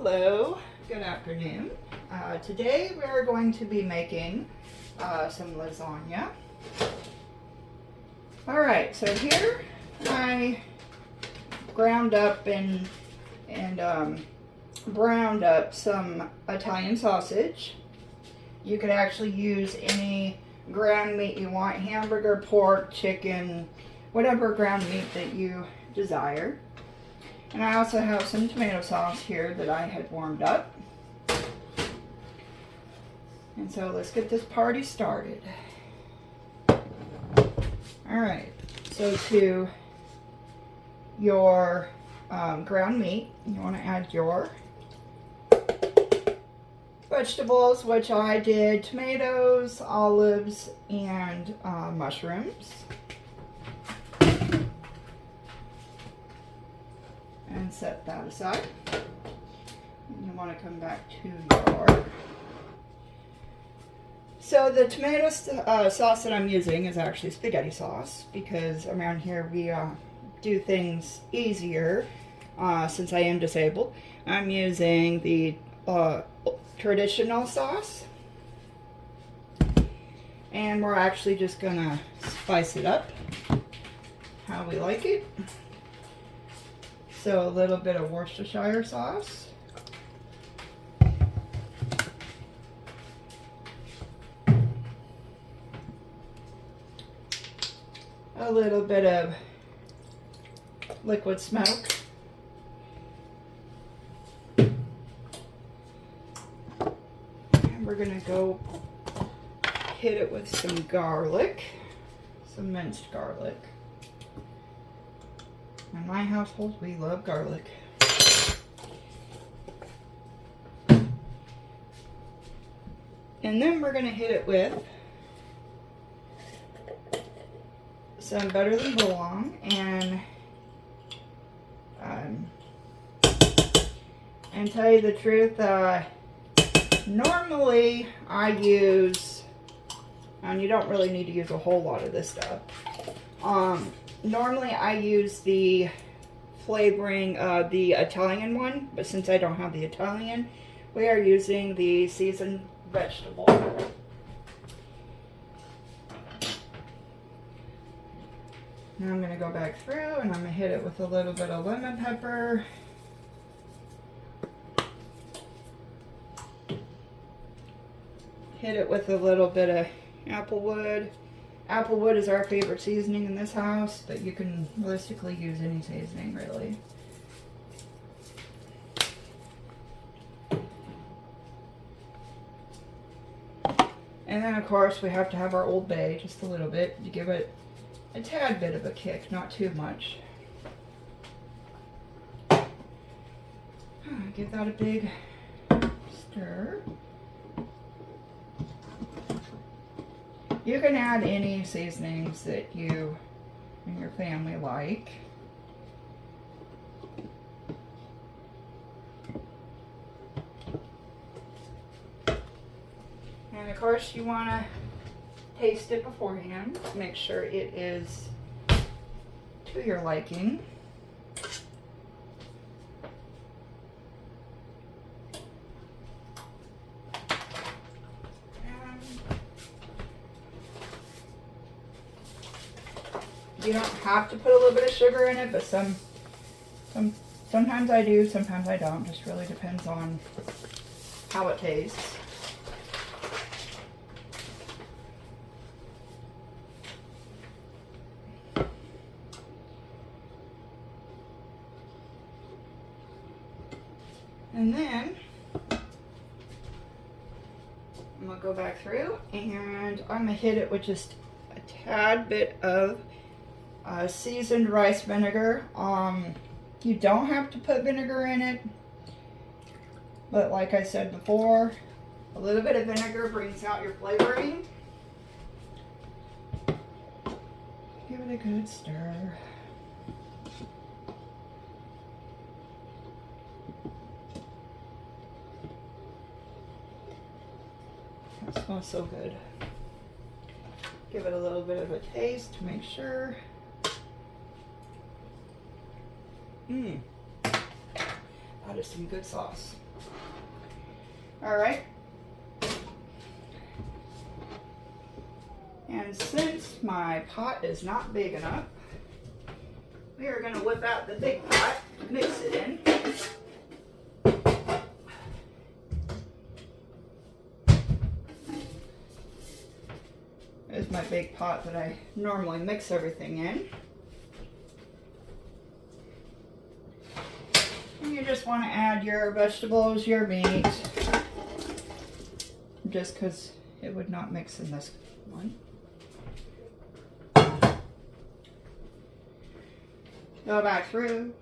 Hello, good afternoon. Today we are going to be making some lasagna. Alright, so here I ground up and browned up some Italian sausage. You could actually use any ground meat you want, hamburger, pork, chicken, whatever ground meat that you desire. And I also have some tomato sauce here that I had warmed up. And so let's get this party started. Alright, so to your ground meat, you want to add your vegetables, which I did tomatoes, olives, and mushrooms. And set that aside. And you want to come back to your... So the tomato sauce that I'm using is actually spaghetti sauce, because around here we do things easier since I am disabled. I'm using the traditional sauce, and we're actually just gonna spice it up how we like it. So a little bit of Worcestershire sauce. A little bit of liquid smoke. And we're gonna go hit it with some garlic, some minced garlic. In my household, we love garlic. And then we're going to hit it with some Better Than Bouillon. And tell you the truth, normally I use, and you don't really need to use a whole lot of this stuff. Normally I use the flavoring of the Italian one, but since I don't have the Italian, we are using the seasoned vegetable. Now I'm going to go back through and I'm going to hit it with a little bit of lemon pepper. Hit it with a little bit of applewood. Applewood is our favorite seasoning in this house, but you can realistically use any seasoning, really. And then, of course, we have to have our Old Bay, just a little bit, to give it a tad bit of a kick, not too much. Give that a big stir. You can add any seasonings that you and your family like. And of course you want to taste it beforehand to make sure it is to your liking. You don't have to put a little bit of sugar in it, but sometimes I do, sometimes I don't. Just really depends on how it tastes. And then I'm going to go back through and I'm going to hit it with just a tad bit of seasoned rice vinegar. You don't have to put vinegar in it, but like I said before, a little bit of vinegar brings out your flavoring. Give it a good stir. That smells so good. Give it a little bit of a taste to make sure. That That is some good sauce. All right. And since my pot is not big enough, we are going to whip out the big pot, mix it in. There's my big pot that I normally mix everything in. And you just want to add your vegetables, your meat, just because it would not mix in this one. Go back through,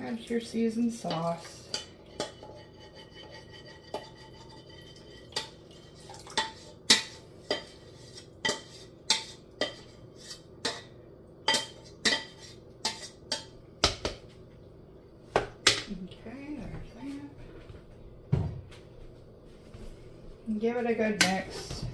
add your seasoned sauce. Okay, there's that. And give it a good mix.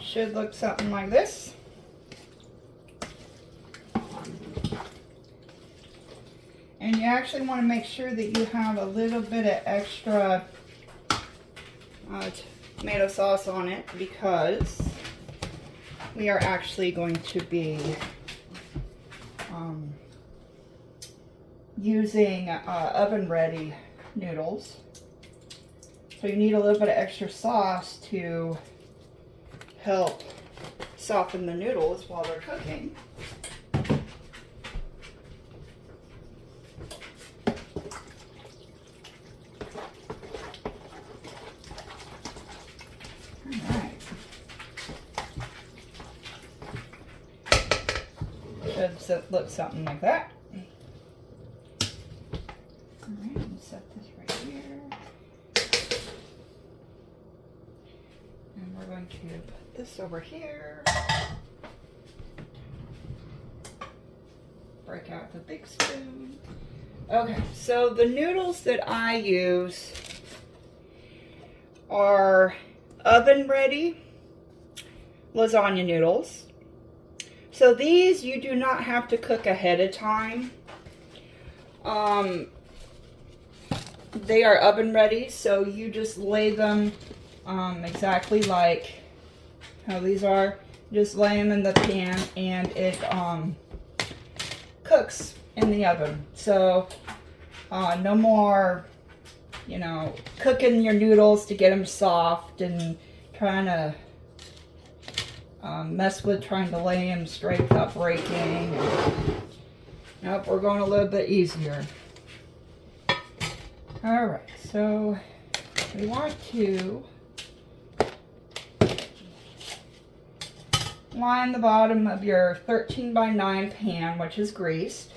Should look something like this. And you actually want to make sure that you have a little bit of extra tomato sauce on it, because we are actually going to be using oven ready noodles. So you need a little bit of extra sauce to help soften the noodles while they're cooking. Alright. Should look something like that. Alright, I'm going to set this right here. And we're going to put this over here. Break out the big spoon. Okay, so the noodles that I use are oven ready lasagna noodles. So these you do not have to cook ahead of time. They are oven ready, so you just lay them exactly like how these are. Just lay them in the pan and it cooks in the oven. So no more, you know, cooking your noodles to get them soft and trying to mess with trying to lay them straight without breaking. Nope, we're going a little bit easier. Alright, so we want to line the bottom of your 13 by 9 pan, which is greased.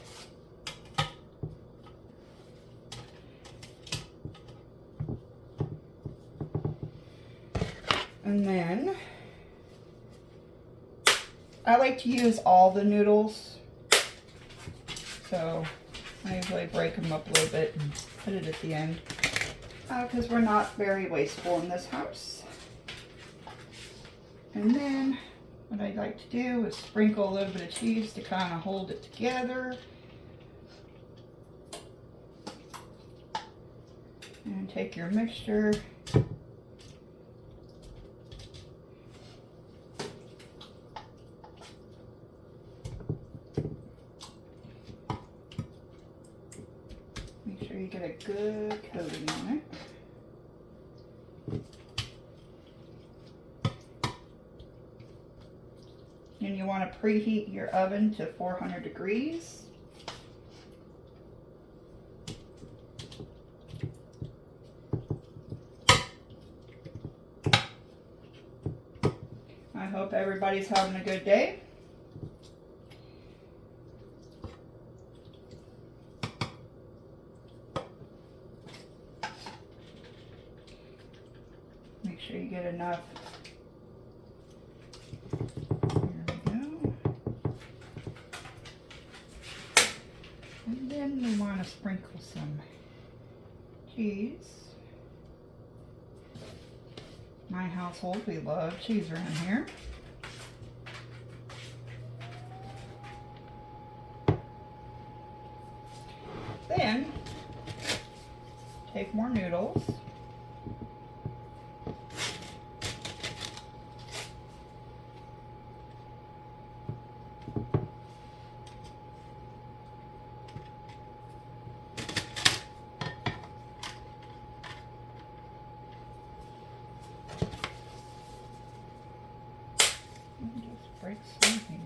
And then I like to use all the noodles. So I usually break them up a little bit and put it at the end. Because we're not very wasteful in this house. And then what I like to do is sprinkle a little bit of cheese to kind of hold it together. And take your mixture. Make sure you get a good coating on it. And you want to preheat your oven to 400 degrees. I hope everybody's having a good day. Make sure you get enough. There we go. And then we want to sprinkle some cheese. My household, we love cheese around here. Then, take more noodles. Just break some here.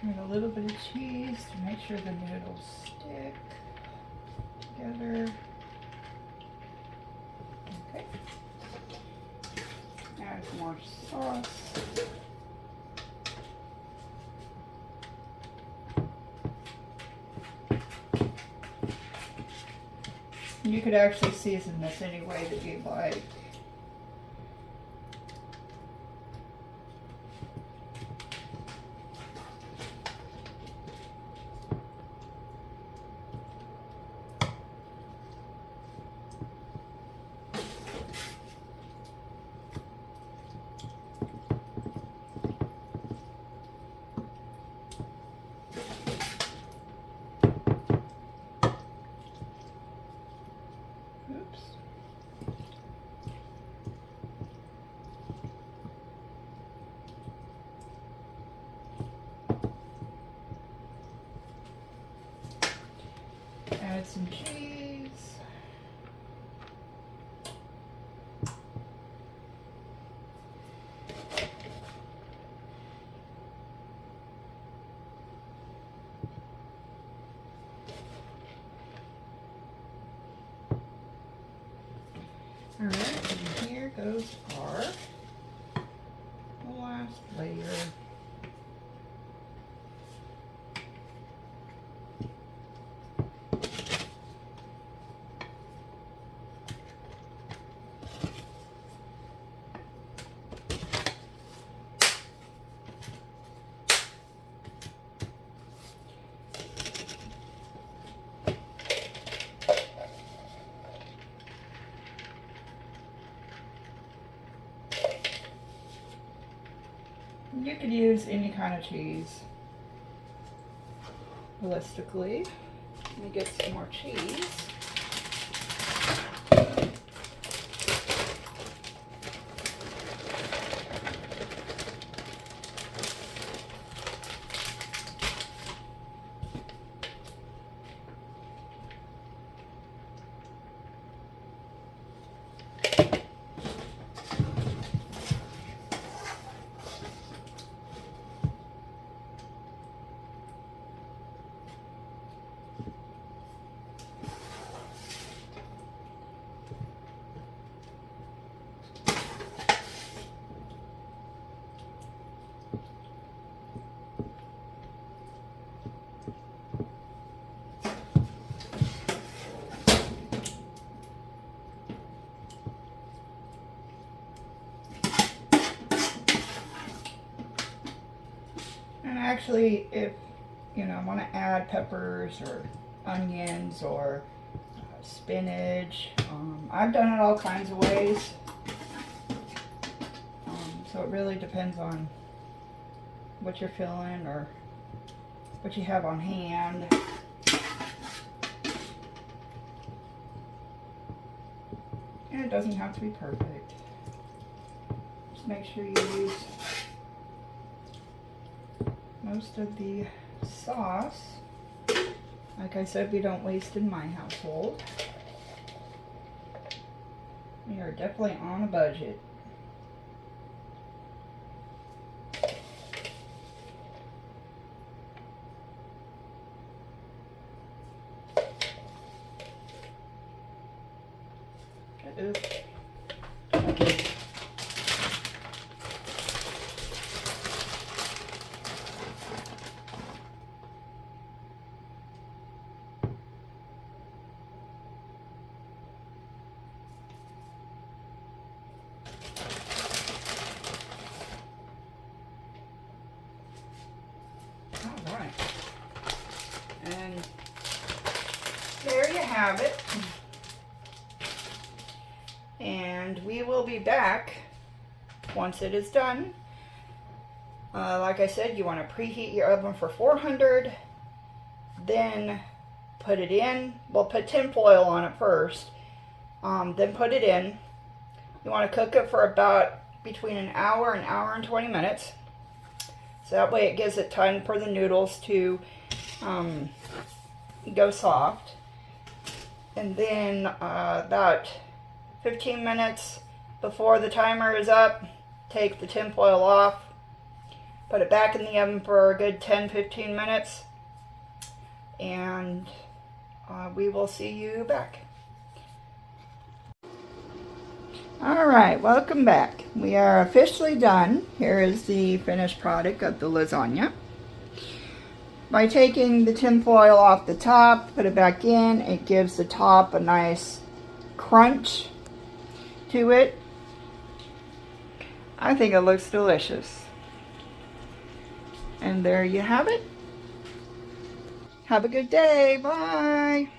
Add a little bit of cheese to make sure the noodles stick together. Okay. Add some more sauce. You could actually season this any way that you like. Oops. Add some cheese. All right, and here goes our last layer. You could use any kind of cheese. Realistically, let me get some more cheese. And actually, if you know, want to add peppers or onions or spinach, I've done it all kinds of ways. So it really depends on what you're feeling or what you have on hand. And it doesn't have to be perfect. Just make sure you use most of the sauce. Like I said, we don't waste in my household. We are definitely on a budget. have it. And we will be back once it is done. Like I said, you want to preheat your oven for 400. Then put it in. Well, put tin foil on it first. Then put it in. You want to cook it for about between an hour and 20 minutes. So that way it gives it time for the noodles to go soft. And then about 15 minutes before the timer is up, take the tin foil off. Put it back in the oven for a good 10-15 minutes. And we will see you back. Alright, welcome back. We are officially done. Here is the finished product of the lasagna. By taking the tin foil off the top, put it back in, it gives the top a nice crunch to it. I think it looks delicious. And there you have it. Have a good day. Bye.